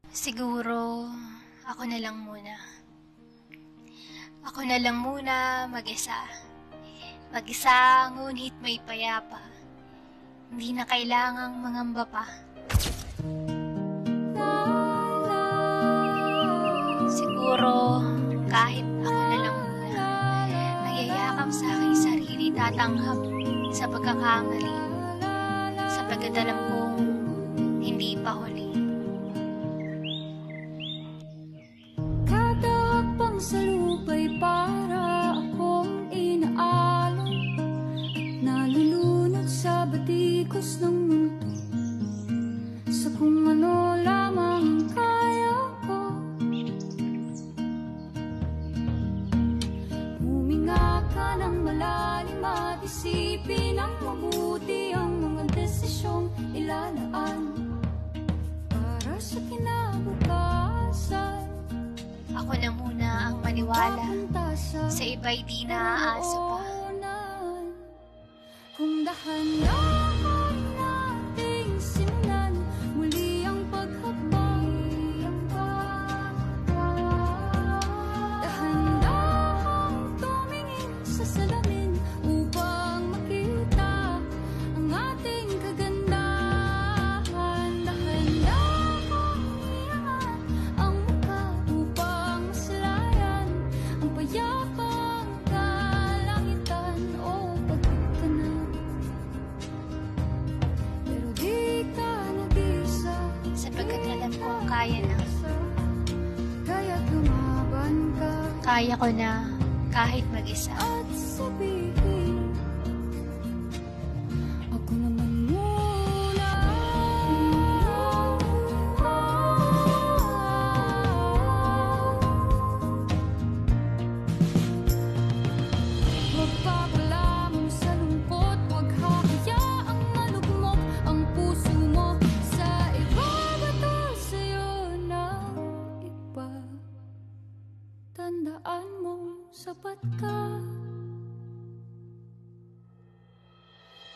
Siguro, ako na lang muna. Ako na lang muna mag-isa. Mag-isa, ngunit may payapa. Hindi na kailangang mangamba pa. Siguro, kahit ako na lang muna, nagyayakap sa aking sarili, tatanghap sa pagkakamali, sapagkat alam kong hindi pa huli. Kada hakbang sa lupa'y para akong inaalon at nalulunod sa batikos ng mundo, sa kung ano lamang kaya ko. Huminga ka ng malalim at isipin ng mabuti ang mga desisyong ilalaan para sa kinabukasan. Ako na muna ang maniwala, sa iba'y di naaasa pa. Kung dahan-dahan nating simulan muli ang paghakbang, dahan-dahang tumingin sa salamin upang makita ang ating kagandahan, dahan-dahang iangat ang mukha upang masalayan ang payapang kalangitan o pagkakanan. Pero di ka nag-isa, Sapagkat alam kong kaya na. kaya't lumaban ka Kaya ko na kahit mag-isa. at sabihin, ako naman muna. Huwag papalamon sa lungkot, huwag hahayaang malugmok ang puso mo sa ibabato sa'yo ng iba. Tandaan mo, sapat ka.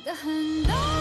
Dahan-dahan